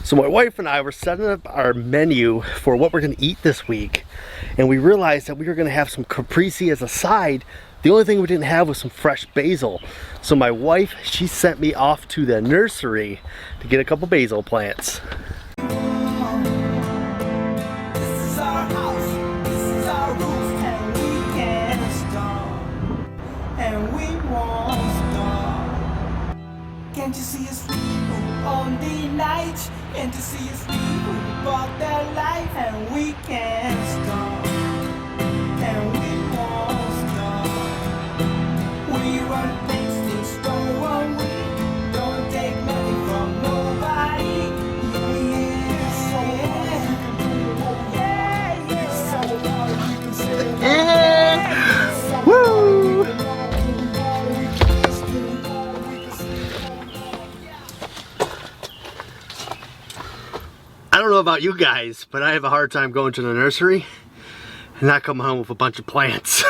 So my wife and I were setting up our menu for what we're gonna eat this week, and we realized that we were gonna have some caprese as a side. The only thing we didn't have was some fresh basil. So my wife, she sent me off to the nursery to get a couple basil plants. Can't you see us on the night? Can't you see us people bought their life? And we can't stop, and we won't stop. We run things in store, we don't take money from nobody. Yeah. Woo! I don't know about you guys, but I have a hard time going to the nursery and not coming home with a bunch of plants.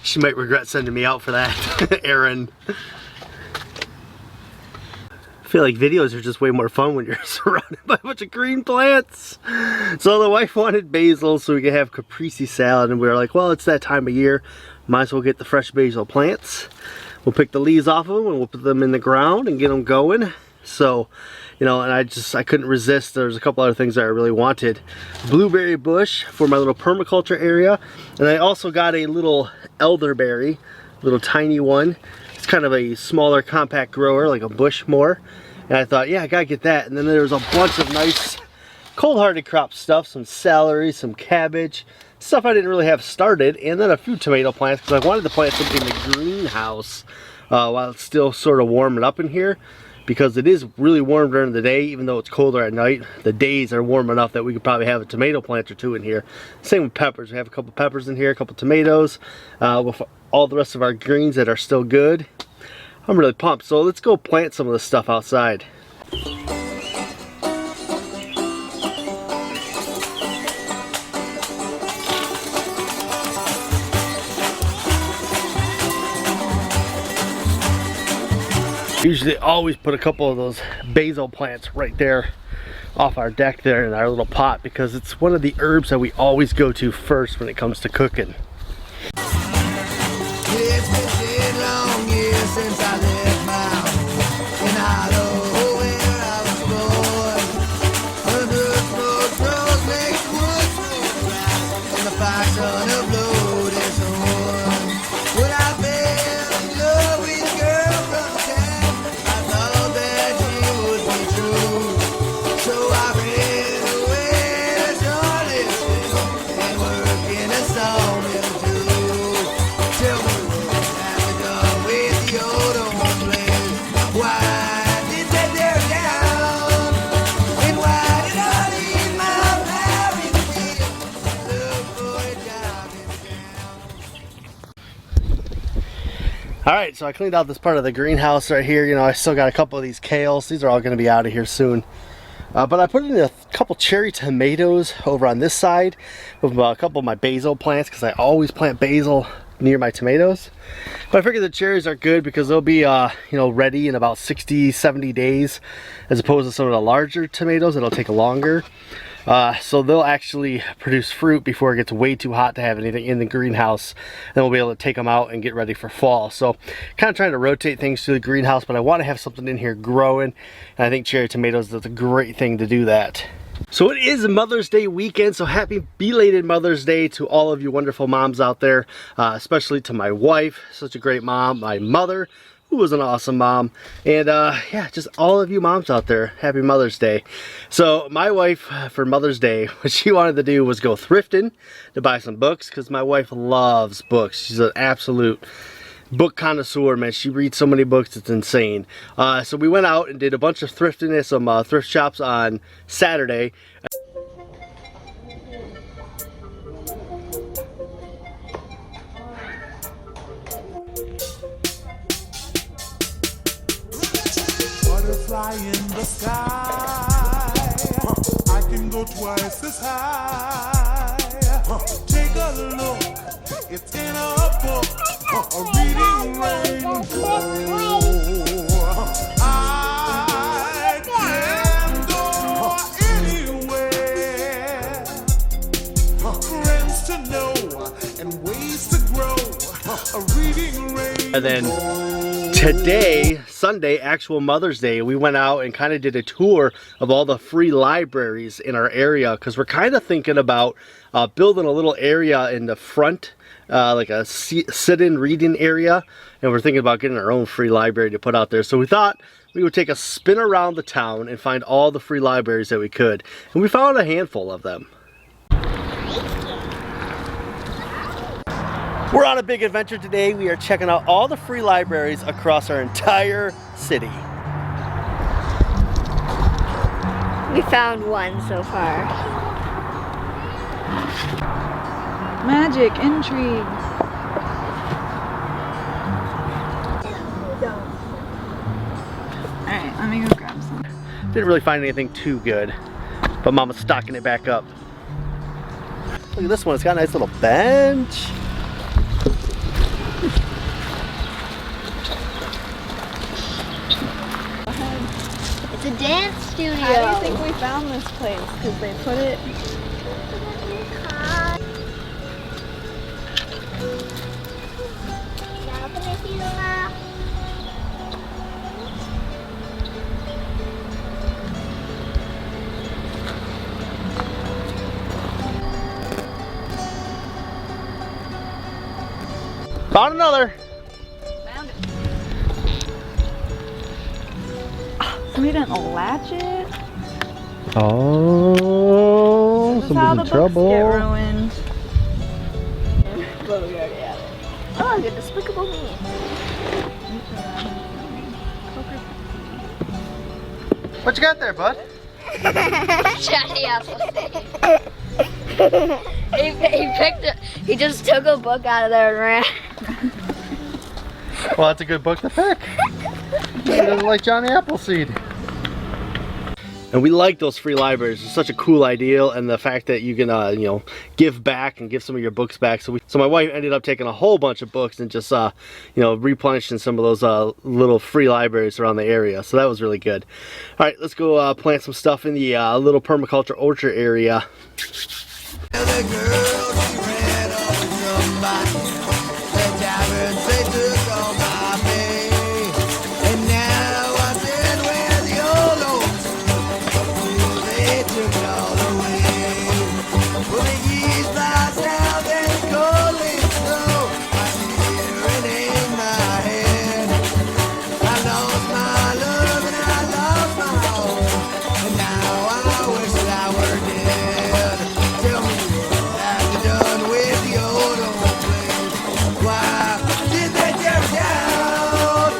She might regret sending me out for that errand. I feel like videos are just way more fun when you're surrounded by a bunch of green plants. So the wife wanted basil so we could have caprese salad, and we were like, well, it's that time of year, might as well get the fresh basil plants. We'll pick the leaves off of them and we'll put them in the ground and get them going. So, you know, and I couldn't resist. There's a couple other things that I really wanted. Blueberry bush for my little permaculture area. And I also got a little elderberry, little tiny one. It's kind of a smaller compact grower, like a bush more. And I thought, yeah, I gotta get that. And then there was a bunch of nice cold-hardy crop stuff, some celery, some cabbage, stuff I didn't really have started, and then a few tomato plants because I wanted to plant something in the greenhouse while it's still sort of warming up in here. Because it is really warm during the day, even though it's colder at night. The days are warm enough that we could probably have a tomato plant or two in here. Same with peppers. We have a couple peppers in here, a couple tomatoes, with all the rest of our greens that are still good. I'm really pumped. So let's go plant some of this stuff outside. Usually always put a couple of those basil plants right there off our deck there in our little pot because it's one of the herbs that we always go to first when it comes to cooking. It's been 10 long years since I left my home in Idaho where I was born. Under smoke roads makes wood so bright, and the fire sun of load is on. When I fell in love with a girl from town, I thought that she would be true. So I ran away to Charlottesville and worked in a sawmill too. Tell me what happened done with the old home place. Why did they tear it down? And why did I leave my married kid? Look for a job in town. Alright, so I cleaned out this part of the greenhouse right here. You know, I still got a couple of these kales. These are all going to be out of here soon. But I put in a couple cherry tomatoes over on this side with a couple of my basil plants because I always plant basil near my tomatoes. But I figured the cherries are good because they'll be you know, ready in about 60-70 days as opposed to some of the larger tomatoes that'll take longer. So they'll actually produce fruit before it gets way too hot to have anything in the greenhouse. Then we'll be able to take them out and get ready for fall. So kind of trying to rotate things through the greenhouse, but I want to have something in here growing. And I think cherry tomatoes is a great thing to do that. So it is Mother's Day weekend, so happy belated Mother's Day to all of you wonderful moms out there, especially to my wife, such a great mom, my mother, who was an awesome mom, and yeah, just all of you moms out there, happy Mother's Day. So my wife, for Mother's Day, what she wanted to do was go thrifting to buy some books, because my wife loves books. She's an absolute book connoisseur, man. She reads so many books, it's insane. So we went out and did a bunch of thrifting at some thrift shops on Saturday. Butterfly in the sky, I can go twice as high. Take a look, it's in a book, a reading rainbow. I can And then today, Sunday, actual Mother's Day, we went out and kind of did a tour of all the free libraries in our area, because we're kind of thinking about building a little area in the front, like a sit-in reading area, and we're thinking about getting our own free library to put out there. So we thought we would take a spin around the town and find all the free libraries that we could, and we found a handful of them. We're on a big adventure today. We are checking out all the free libraries across our entire city. We found one so far. Magic, intrigue. Alright, let me go grab some. Didn't really find anything too good, but Mama's stocking it back up. Look at this one, it's got a nice little bench. It's a dance studio. How do you think we found this place? Because they put it... Found another. Found it. Somebody didn't latch it. Oh, This is how the somebody's in books get trouble. ruined. But we already have it. Oh, the Despicable Me. What you got there, bud? Johnny Appleseed. he picked it. He just took a book out of there and ran. Well, that's a good book to pick. He doesn't like Johnny Appleseed. And we like those free libraries. It's such a cool idea, and the fact that you can, you know, give back and give some of your books back. So my wife ended up taking a whole bunch of books and just, you know, replenishing some of those little free libraries around the area. So that was really good. All right, let's go plant some stuff in the little permaculture orchard area. The girl, she ran off with somebody. The taverns, they took all my pay. And now I stand where the old oaks stood. They took it all away. Well, the geese fly south and the cold leaves snow. I hear it in my head. I lost my love and I lost my home. And now I wish that I were dead. Tell me what have you done with the old place? Why did they tear it down?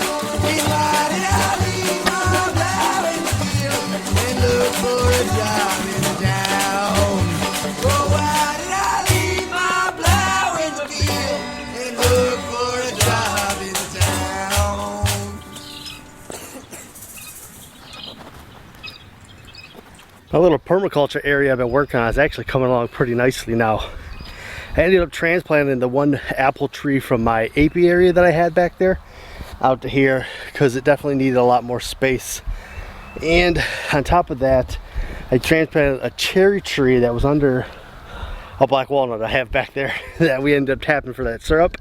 And why did I leave my flower in the field and look for a job in the town? Oh, why did I leave my flower in the field and look for a job in the town? My little permaculture area I've been working on is actually coming along pretty nicely now. I ended up transplanting the one apple tree from my apiary that I had back there out to here because it definitely needed a lot more space. And on top of that, I transplanted a cherry tree that was under a black walnut I have back there that we ended up tapping for that syrup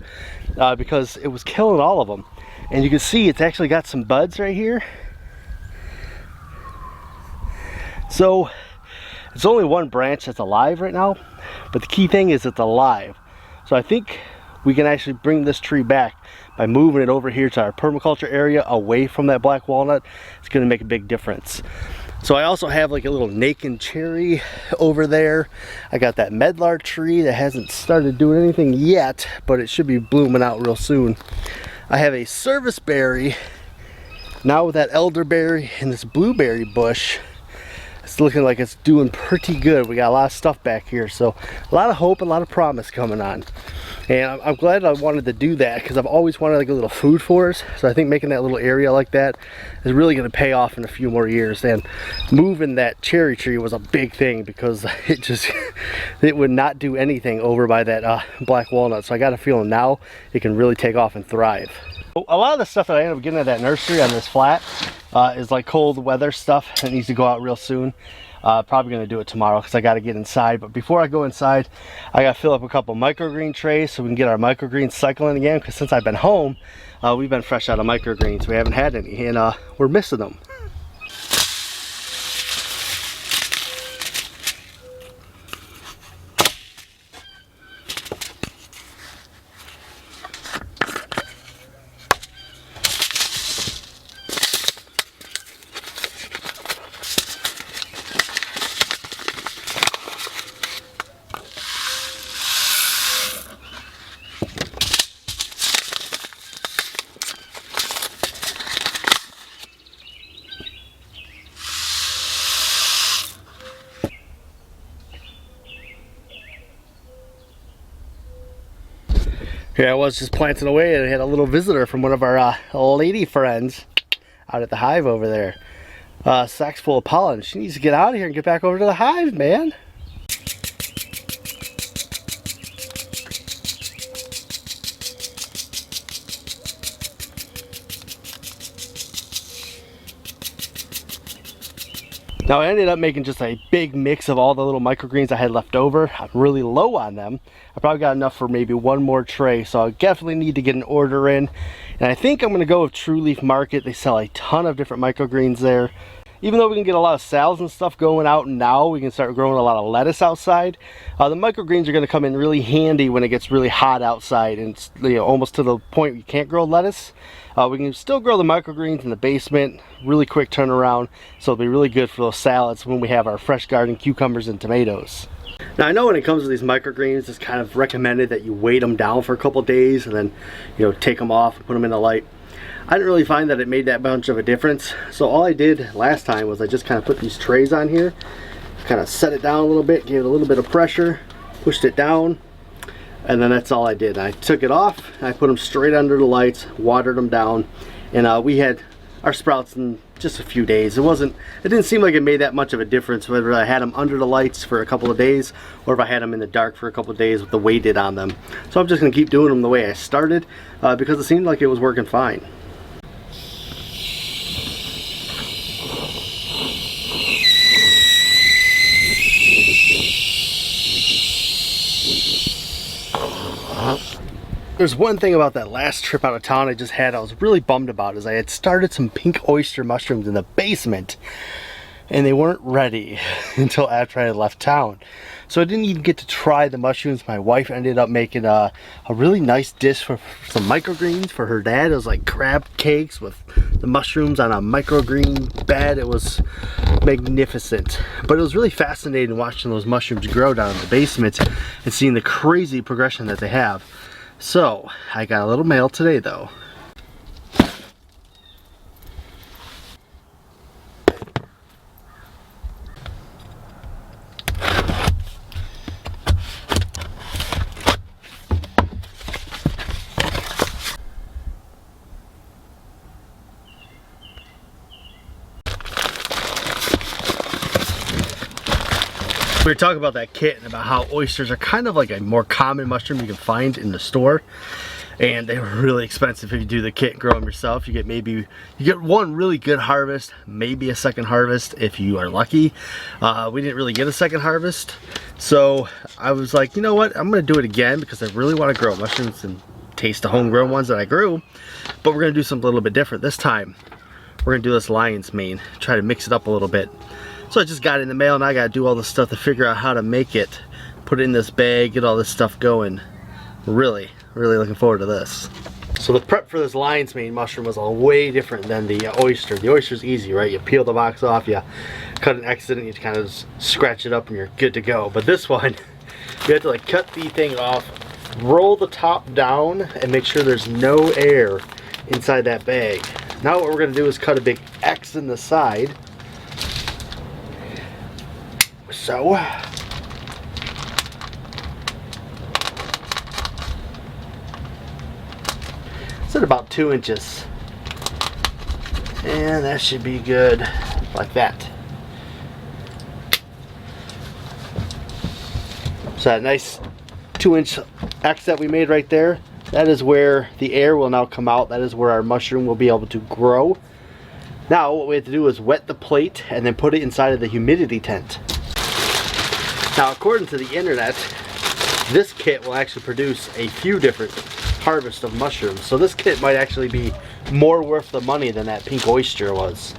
because it was killing all of them. And you can see it's actually got some buds right here. So it's only one branch that's alive right now, but the key thing is it's alive. So I think we can actually bring this tree back by moving it over here to our permaculture area away from that black walnut. It's going to make a big difference. So I also have like a little Nakin cherry over there. I got that medlar tree that hasn't started doing anything yet, but it should be blooming out real soon. I have a service berry now with that elderberry and this blueberry bush. It's looking like it's doing pretty good. We got a lot of stuff back here, so a lot of hope, a lot of promise coming on. And I'm glad I wanted to do that because I've always wanted like a little food forest. So I think making that little area like that is really going to pay off in a few more years. And moving that cherry tree was a big thing because it would not do anything over by that black walnut. So I got a feeling now it can really take off and thrive. A lot of the stuff that I ended up getting at that nursery on this flat is like cold weather stuff that needs to go out real soon. Probably going to do it tomorrow because I got to get inside. But before I go inside, I got to fill up a couple microgreen trays so we can get our microgreens cycling again. Because since I've been home, We've been fresh out of microgreens. We haven't had any, and we're missing them. Here I was just planting away, and I had a little visitor from one of our lady friends out at the hive over there. Sacks full of pollen. She needs to get out of here and get back over to the hive, man. Now I ended up making just a big mix of all the little microgreens I had left over. I'm really low on them. I probably got enough for maybe one more tray, so I definitely need to get an order in. And I think I'm going to go with True Leaf Market. They sell a ton of different microgreens there. Even though we can get a lot of salads and stuff going out now, we can start growing a lot of lettuce outside. The microgreens are going to come in really handy when it gets really hot outside, and it's, you know, almost to the point you can't grow lettuce. We can still grow the microgreens in the basement, really quick turnaround, so it'll be really good for those salads when we have our fresh garden cucumbers and tomatoes. Now I know when it comes to these microgreens, it's kind of recommended that you weight them down for a couple days and then, you know, take them off and put them in the light. I didn't really find that it made that much of a difference, so all I did last time was I just kind of put these trays on here, kind of set it down a little bit, gave it a little bit of pressure, pushed it down, and then that's all I did. I took it off, I put them straight under the lights, watered them down, and we had our sprouts in just a few days. It didn't seem like it made that much of a difference whether I had them under the lights for a couple of days or if I had them in the dark for a couple of days with the weighted on them. So I'm just going to keep doing them the way I started because it seemed like it was working fine. There's one thing about that last trip out of town I just had I was really bummed about, is I had started some pink oyster mushrooms in the basement and they weren't ready until after I had left town. So I didn't even get to try the mushrooms. My wife ended up making a really nice dish for some microgreens for her dad. It was like crab cakes with the mushrooms on a microgreen bed. It was magnificent. But it was really fascinating watching those mushrooms grow down in the basement and seeing the crazy progression that they have. So, I got a little mail today though. We were talking about that kit and about how oysters are kind of like a more common mushroom you can find in the store, and they were really expensive if you do the kit and grow them yourself. You get one really good harvest, maybe a second harvest if you are lucky. We didn't really get a second harvest, so I was like, you know what, I'm gonna do it again because I really want to grow mushrooms and taste the homegrown ones that I grew, but we're gonna do something a little bit different this time. We're gonna do this lion's mane, try to mix it up a little bit. So I just got it in the mail and I gotta do all this stuff to figure out how to make it, put it in this bag, get all this stuff going. Really looking forward to this. So the prep for this lion's mane mushroom was way different than the oyster. The oyster's easy, right? You peel the box off, you cut an exit and you kind of just scratch it up and you're good to go. But this one, you have to like cut the thing off, roll the top down and make sure there's no air inside that bag. Now what we're gonna do is cut a big X in the side. So, it's at about 2 inches, and that should be good, like that. So that nice 2-inch X that we made right there, that is where the air will now come out. That is where our mushroom will be able to grow. Now what we have to do is wet the plate and then put it inside of the humidity tent. Now according to the internet, this kit will actually produce a few different harvest of mushrooms. So this kit might actually be more worth the money than that pink oyster was.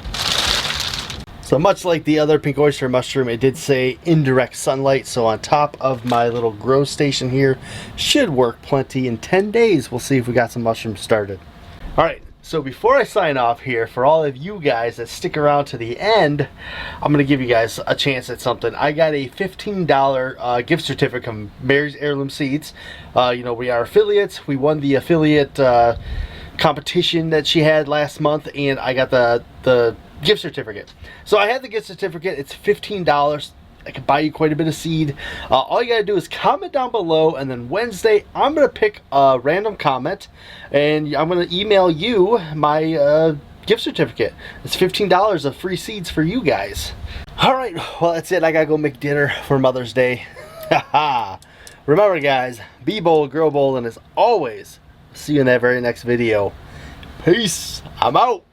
So much like the other pink oyster mushroom, it did say indirect sunlight. So on top of my little grow station here, should work plenty. In 10 days, we'll see if we got some mushrooms started. All right, so before I sign off here, for all of you guys that stick around to the end, I'm gonna give you guys a chance at something. I got a $15 gift certificate from Mary's Heirloom Seeds. You know, we are affiliates. We won the affiliate competition that she had last month, and I got the gift certificate. So I have the gift certificate. It's $15. I can buy you quite a bit of seed. All you gotta do is comment down below, and then Wednesday I'm gonna pick a random comment and I'm gonna email you my gift certificate. It's $15 of free seeds for you guys. All right, well, that's it. I gotta go make dinner for Mother's Day. Remember, guys, be bold, grow bold, and as always, see you in that very next video. Peace. I'm out.